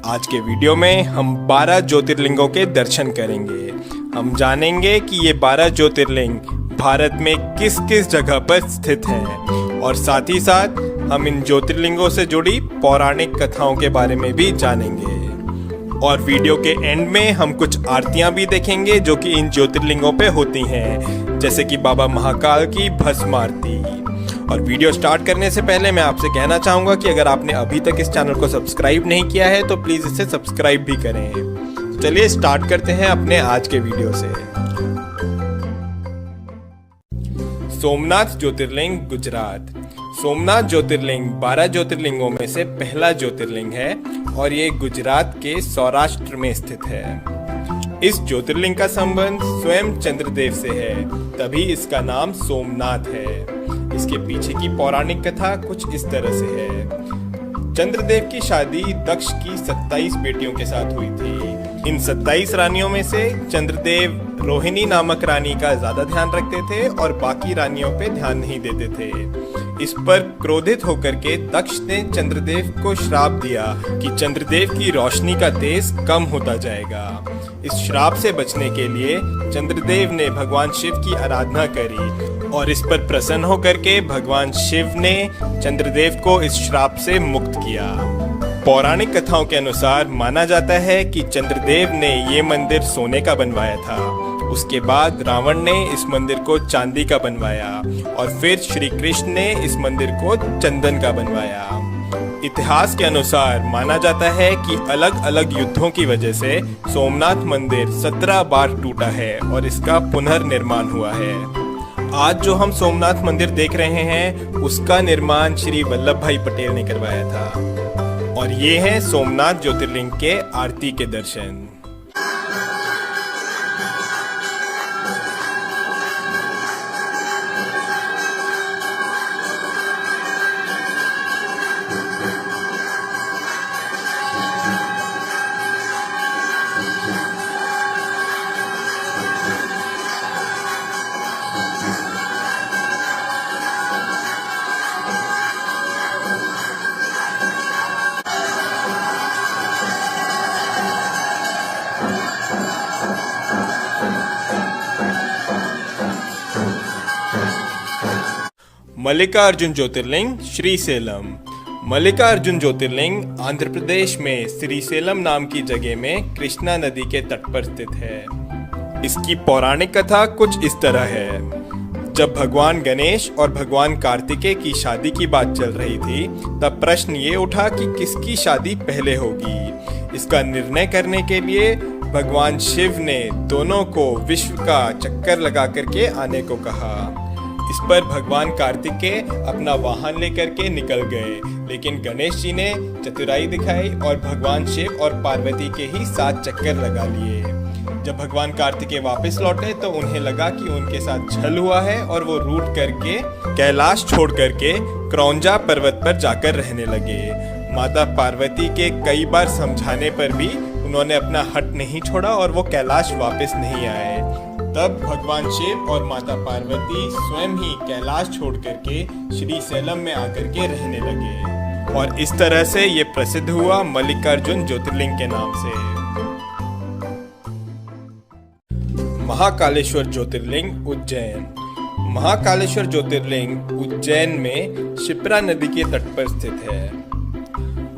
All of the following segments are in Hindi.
आज के वीडियो में हम 12 ज्योतिर्लिंगों के दर्शन करेंगे। हम जानेंगे कि ये 12 ज्योतिर्लिंग भारत में किस किस जगह पर स्थित हैं और साथ ही साथ हम इन ज्योतिर्लिंगों से जुड़ी पौराणिक कथाओं के बारे में भी जानेंगे। और वीडियो के एंड में हम कुछ आरतियां भी देखेंगे जो कि इन ज्योतिर्लिंगों पे होती हैं, जैसे कि बाबा महाकाल की भस्म आरती। और वीडियो स्टार्ट करने से पहले मैं आपसे कहना चाहूँगा कि अगर आपने अभी तक इस चैनल को सब्सक्राइब नहीं किया है तो प्लीज़ इसे सब्सक्राइब भी करें। चलिए स्टार्ट करते हैं अपने आज के वीडियो से। सोमनाथ ज्योतिर्लिंग गुजरात। सोमनाथ ज्योतिर्लिंग 12 ज्योतिर्लिंगों में से पहला ज्योतिर्लिंग है और ये गुजरात के सौराष्ट्र में स्थित है। इस ज्योतिर्लिंग का संबंध स्वयं चंद्रदेव से है, तभी इसका नाम सोमनाथ है। इसके पीछे की पौराणिक कथा कुछ इस तरह से है। चंद्रदेव की शादी दक्ष की 27 बेटियों के साथ हुई थी। इन 27 रानियों में से चंद्रदेव रोहिणी नामक रानी का ज्यादा ध्यान रखते थे और बाकी रानियों पे ध्यान नहीं देते थे। इस पर क्रोधित होकर के दक्ष ने चंद्रदेव को श्राप दिया कि चंद्रदेव की रोशनी का तेज कम होता जाएगा। इस श्राप से बचने के लिए चंद्रदेव ने भगवान शिव की आराधना करी और इस पर प्रसन्न होकर के भगवान शिव ने चंद्रदेव को इस श्राप से मुक्त किया। पौराणिक कथाओं के अनुसार माना जाता है कि चंद्रदेव ने ये मंदिर सोने का बनवाया था। उसके बाद रावण ने इस मंदिर को चांदी का बनवाया और फिर श्री कृष्ण ने इस मंदिर को चंदन का बनवाया। इतिहास के अनुसार माना जाता है कि अलग अलग युद्धों की वजह से सोमनाथ मंदिर 17 बार टूटा है और इसका पुनर्निर्माण हुआ है। आज जो हम सोमनाथ मंदिर देख रहे हैं उसका निर्माण श्री वल्लभ भाई पटेल ने करवाया था। और ये है सोमनाथ ज्योतिर्लिंग के आरती के दर्शन। मल्लिकार्जुन ज्योतिर्लिंग श्रीशैलम। मल्लिकार्जुन ज्योतिर्लिंग आंध्र प्रदेश में श्रीशैलम नाम की जगह में कृष्णा नदी के तट पर स्थित है। इसकी पौराणिक कथा कुछ इस तरह है। जब भगवान गणेश और भगवान कार्तिकेय की शादी की बात चल रही थी तब प्रश्न ये उठा कि किसकी शादी पहले होगी। इसका निर्णय करने के लिए भगवान शिव ने दोनों को विश्व का चक्कर लगा करके आने को कहा। इस पर भगवान कार्तिकेय अपना वाहन लेकर के निकल गए, लेकिन गणेश जी ने चतुराई दिखाई और भगवान शिव और पार्वती के ही 7 चक्कर लगा लिए। जब भगवान कार्तिकेय वापस लौटे तो उन्हें लगा कि उनके साथ छल हुआ है और वो रूठ करके कैलाश छोड़ करके क्रौंजा पर्वत पर जाकर रहने लगे। माता पार्वती के कई बार समझाने पर भी उन्होंने अपना हट नहीं छोड़ा और वो कैलाश वापस नहीं आए। तब भगवान शिव और माता पार्वती स्वयं ही कैलाश छोड़ करके श्रीशैलम में आकर के रहने लगे और इस तरह से ये प्रसिद्ध हुआ मल्लिकार्जुन ज्योतिर्लिंग के नाम से। महाकालेश्वर ज्योतिर्लिंग उज्जैन। महाकालेश्वर ज्योतिर्लिंग उज्जैन में शिप्रा नदी के तट पर स्थित है।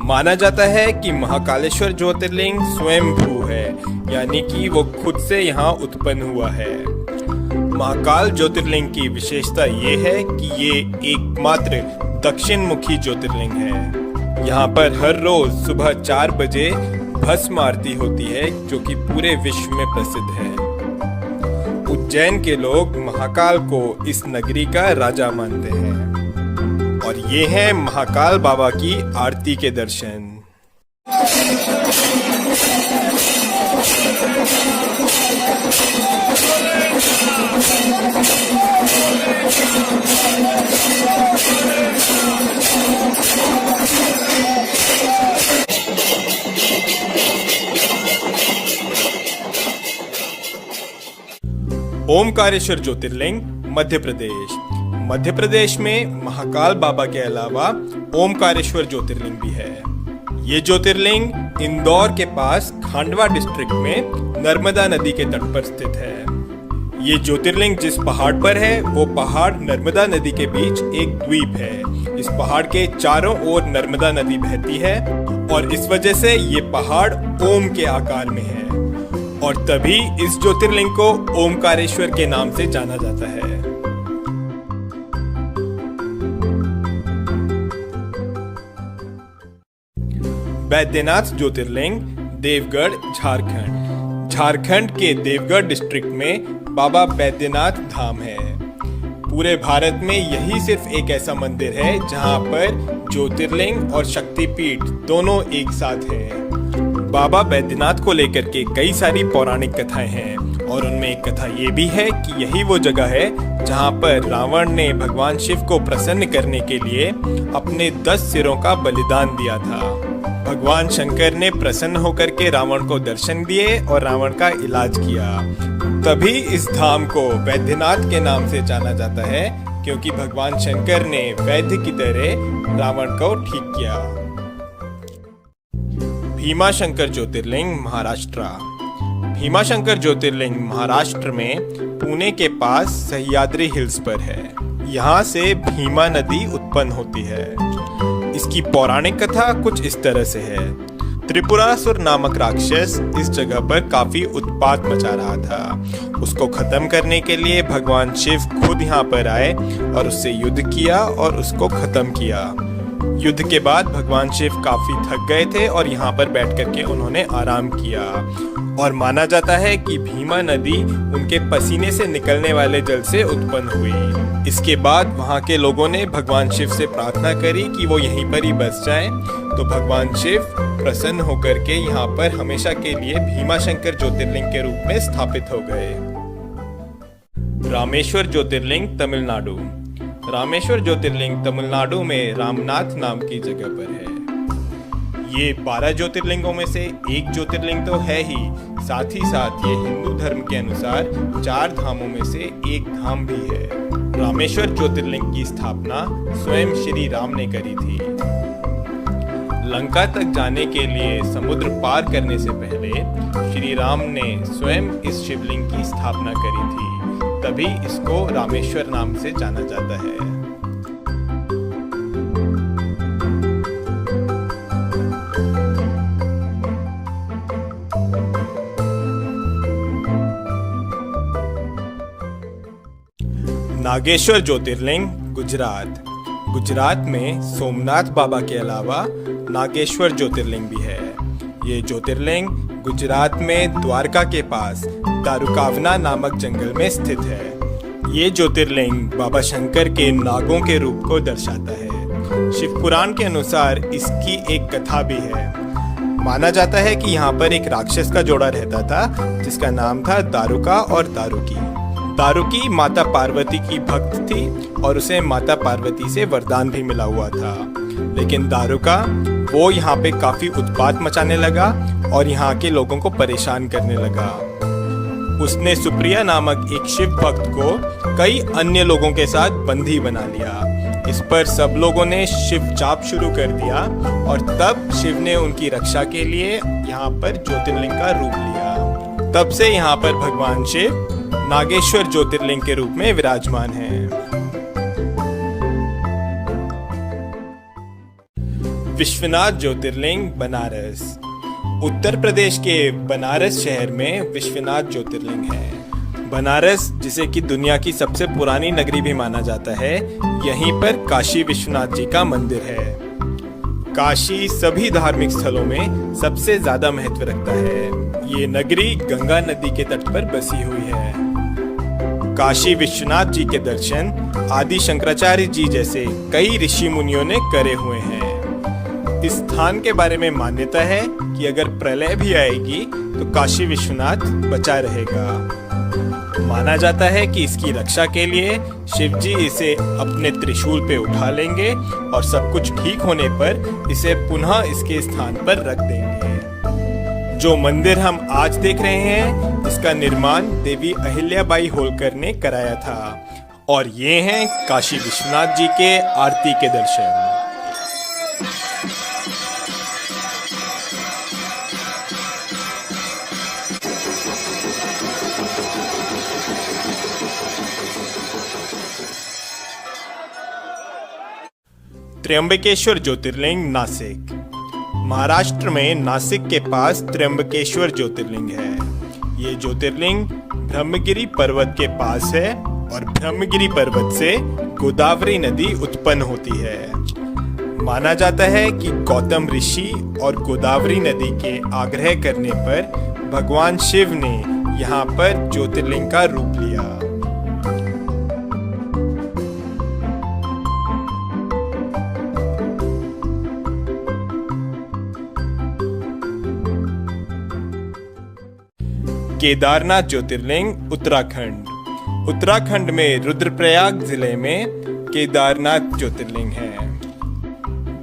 माना जाता है कि महाकालेश्वर ज्योतिर्लिंग स्वयंभू है, यानी कि वो खुद से यहाँ उत्पन्न हुआ है। महाकाल ज्योतिर्लिंग की विशेषता ये है कि ये एकमात्र दक्षिण मुखी ज्योतिर्लिंग है। यहाँ पर हर रोज सुबह 4 बजे भस्म आरती होती है जो कि पूरे विश्व में प्रसिद्ध है। उज्जैन के लोग महाकाल को इस नगरी का राजा मानते हैं। और ये है महाकाल बाबा की आरती के दर्शन। ओमकारेश्वर ज्योतिर्लिंग मध्य प्रदेश। मध्य प्रदेश में महाकाल बाबा के अलावा ओमकारेश्वर ज्योतिर्लिंग भी है। ये ज्योतिर्लिंग इंदौर के पास खांडवा डिस्ट्रिक्ट में नर्मदा नदी के तट पर स्थित है। ये ज्योतिर्लिंग जिस पहाड़ पर है वो पहाड़ नर्मदा नदी के बीच एक द्वीप है। इस पहाड़ के चारों ओर नर्मदा नदी बहती है और इस वजह से ये पहाड़ ओम के आकार में है और तभी इस ज्योतिर्लिंग को ओमकारेश्वर के नाम से जाना जाता है। बैद्यनाथ ज्योतिर्लिंग देवगढ़ झारखंड। झारखंड के देवगढ़ डिस्ट्रिक्ट में बाबा बैद्यनाथ धाम है। पूरे भारत में यही सिर्फ एक ऐसा मंदिर है जहां पर ज्योतिर्लिंग और शक्तिपीठ दोनों एक साथ है। बाबा बैद्यनाथ को लेकर के कई सारी पौराणिक कथाएं हैं और उनमें एक कथा ये भी है कि यही वो जगह है जहां पर रावण ने भगवान शिव को प्रसन्न करने के लिए अपने 10 सिरों का बलिदान दिया था। भगवान शंकर ने प्रसन्न होकर के रावण को दर्शन दिए और रावण का इलाज किया। तभी इस धाम को वैद्यनाथ के नाम से जाना जाता है क्योंकि भगवान शंकर ने वैद्य की तरह रावण को ठीक किया। भीमाशंकर ज्योतिर्लिंग महाराष्ट्र। भीमाशंकर ज्योतिर्लिंग महाराष्ट्र में पुणे के पास सह्याद्री हिल्स पर है। यहाँ से भीमा नदी उत्पन्न होती है। इसकी पौराणिक कथा कुछ इस तरह से है। त्रिपुरासुर नामक राक्षस इस जगह पर काफी उत्पात मचा रहा था। उसको खत्म करने के लिए भगवान शिव खुद यहाँ पर आए और उससे युद्ध किया और उसको खत्म किया। युद्ध के बाद भगवान शिव काफी थक गए थे और यहाँ पर बैठ करके उन्होंने आराम किया और माना जाता है कि भीमा नदी उनके पसीने से निकलने वाले जल से उत्पन्न हुई। इसके बाद वहाँ के लोगों ने भगवान शिव से प्रार्थना करी कि वो यहीं पर ही बस जाएं, तो भगवान शिव प्रसन्न होकर के यहाँ पर हमेशा के लिए भीमाशंकर ज्योतिर्लिंग के रूप में स्थापित हो गए। रामेश्वर ज्योतिर्लिंग तमिलनाडु। रामेश्वर ज्योतिर्लिंग तमिलनाडु में रामनाथ नाम की जगह पर है। ये 12 ज्योतिर्लिंगों में से एक ज्योतिर्लिंग तो है ही, साथ ही साथ ये हिंदू धर्म के अनुसार 4 धामों में से एक धाम भी है। रामेश्वर ज्योतिर्लिंग की स्थापना स्वयं श्री राम ने करी थी। लंका तक जाने के लिए समुद्र पार करने से पहले श्री राम ने स्वयं इस शिवलिंग की स्थापना करी थी, तभी इसको रामेश्वर नाम से जाना जाता है। नागेश्वर ज्योतिर्लिंग गुजरात। गुजरात में सोमनाथ बाबा के अलावा नागेश्वर ज्योतिर्लिंग भी है। ये ज्योतिर्लिंग गुजरात में द्वारका के पास दारुकावना नामक जंगल में स्थित है। ये ज्योतिर्लिंग बाबा शंकर के नागों के रूप को दर्शाता है। शिव पुराण के अनुसार इसकी एक कथा भी है। माना जाता है कि यहाँ पर एक राक्षस का जोड़ा रहता था जिसका नाम था दारुका और दारुकी। दारुकी माता पार्वती की भक्त थी और उसे माता पार्वती से वरदान भी मिला हुआ था, लेकिन दारुका वो यहाँ पे काफी उत्पात मचाने लगा और यहाँ के लोगों को परेशान करने लगा। उसने सुप्रिया नामक एक शिव भक्त को कई अन्य लोगों के साथ बंदी बना लिया। इस पर सब लोगों ने शिव जाप शुरू कर दिया और तब शिव ने उनकी रक्षा के लिए यहाँ पर ज्योतिर्लिंग का रूप लिया। तब से यहाँ पर भगवान शिव नागेश्वर ज्योतिर्लिंग के रूप में विराजमान हैं। विश्वनाथ ज्योतिर्लिंग बनारस। उत्तर प्रदेश के बनारस शहर में विश्वनाथ ज्योतिर्लिंग है। बनारस, जिसे कि दुनिया की सबसे पुरानी नगरी भी माना जाता है, यहीं पर काशी विश्वनाथ जी का मंदिर है। काशी सभी धार्मिक स्थलों में सबसे ज्यादा महत्व रखता है। ये नगरी गंगा नदी के तट पर बसी हुई है। काशी विश्वनाथ जी के दर्शन आदि शंकराचार्य जी जैसे कई ऋषि मुनियों ने करे हुए हैं। इस स्थान के बारे में मान्यता है कि अगर प्रलय भी आएगी तो काशी विश्वनाथ बचा रहेगा। माना जाता है कि इसकी रक्षा के लिए शिव जी इसे अपने त्रिशूल पे उठा लेंगे और सब कुछ ठीक होने पर इसे पुनः इसके स्थान पर रख देंगे। जो मंदिर हम आज देख रहे हैं, इसका निर्माण देवी अहिल्याबाई होलकर ने कराया था और ये हैं काशी विश्वनाथ जी के आरती के दर्शन। त्र्यंबकेश्वर ज्योतिर्लिंग नासिक। महाराष्ट्र में नासिक के पास त्र्यंबकेश्वर ज्योतिर्लिंग है। ये ज्योतिर्लिंग ब्रह्मगिरी पर्वत के पास है और ब्रह्मगिरी पर्वत से गोदावरी नदी उत्पन्न होती है। माना जाता है कि गौतम ऋषि और गोदावरी नदी के आग्रह करने पर भगवान शिव ने यहाँ पर ज्योतिर्लिंग का रूप लिया। केदारनाथ ज्योतिर्लिंग उत्तराखंड। उत्तराखंड में रुद्रप्रयाग जिले में केदारनाथ ज्योतिर्लिंग है।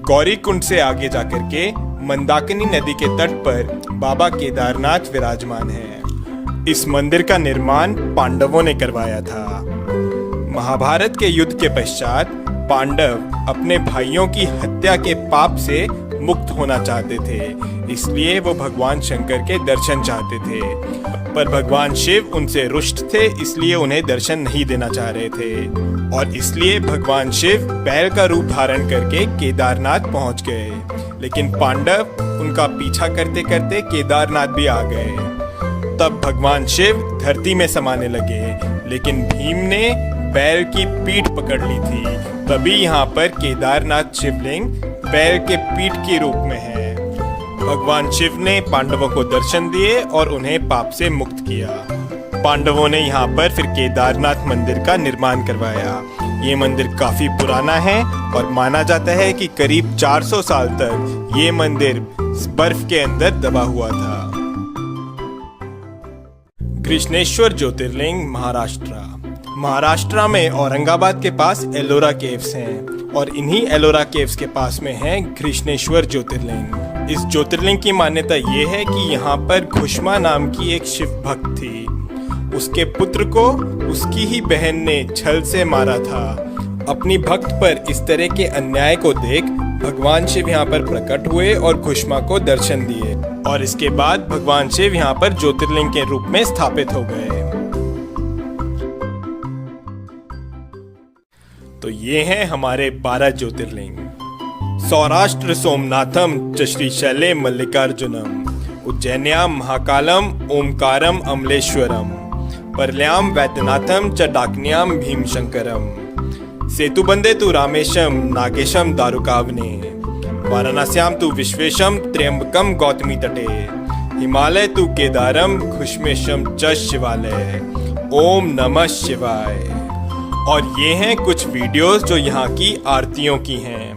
गौरीकुंड से आगे जाकर के मंदाकिनी नदी के तट पर बाबा केदारनाथ विराजमान है। इस मंदिर का निर्माण पांडवों ने करवाया था। महाभारत के युद्ध के पश्चात पांडव अपने भाइयों की हत्या के पाप से मुक्त होना चाहते थे, इसलिए वो भगवान शंकर के दर्शन चाहते थे, पर भगवान शिव उनसे रुष्ट थे, इसलिए उन्हें दर्शन नहीं देना चाह रहे थे और इसलिए भगवान शिव बैल का रूप धारण करके केदारनाथ पहुंच गए। लेकिन पांडव उनका पीछा करते करते केदारनाथ भी आ गए। तब भगवान शिव धरती में समाने लगे, लेकिन भीम ने बैल की पीठ पकड़ ली थी। तभी यहाँ पर केदारनाथ शिवलिंग बैल के पीठ के रूप में है। भगवान शिव ने पांडवों को दर्शन दिए और उन्हें पाप से मुक्त किया। पांडवों ने यहाँ पर फिर केदारनाथ मंदिर का निर्माण करवाया। ये मंदिर काफी पुराना है और माना जाता है कि करीब 400 साल तक ये मंदिर बर्फ के अंदर दबा हुआ था। कृष्णेश्वर ज्योतिर्लिंग महाराष्ट्र में औरंगाबाद के पास एलोरा केव्स हैं और इन्हीं एलोरा केव्स के पास में है कृष्णेश्वर ज्योतिर्लिंग। इस ज्योतिर्लिंग की मान्यता ये है कि यहाँ पर घुष्मा नाम की एक शिव भक्त थी। उसके पुत्र को उसकी ही बहन ने छल से मारा था। अपनी भक्त पर इस तरह के अन्याय को देख भगवान शिव यहाँ पर प्रकट हुए और घुष्मा को दर्शन दिए और इसके बाद भगवान शिव यहाँ पर ज्योतिर्लिंग के रूप में स्थापित हो गए। तो ये हैं हमारे 12 ज्योतिर्लिंग। सौराष्ट्र सोमनाथम च श्रीशैले मल्लिकार्जुनम, उज्जैन्याम महाकालम ओमकारम अमलेश्वरम, परल्याम वैद्यनाथम च डाकिन्याम भीमशंकरम, सेतुबंदे तु रामेशम नागेशम दारुकावने, वाराणस्याम तु विश्वेशम त्र्यंबकम गौतमी तटे, हिमालय तु केदारम घुष्मेशम च शिवालय। ओम नमः शिवाय। और ये हैं कुछ वीडियोस जो यहाँ की आरतियों की हैं।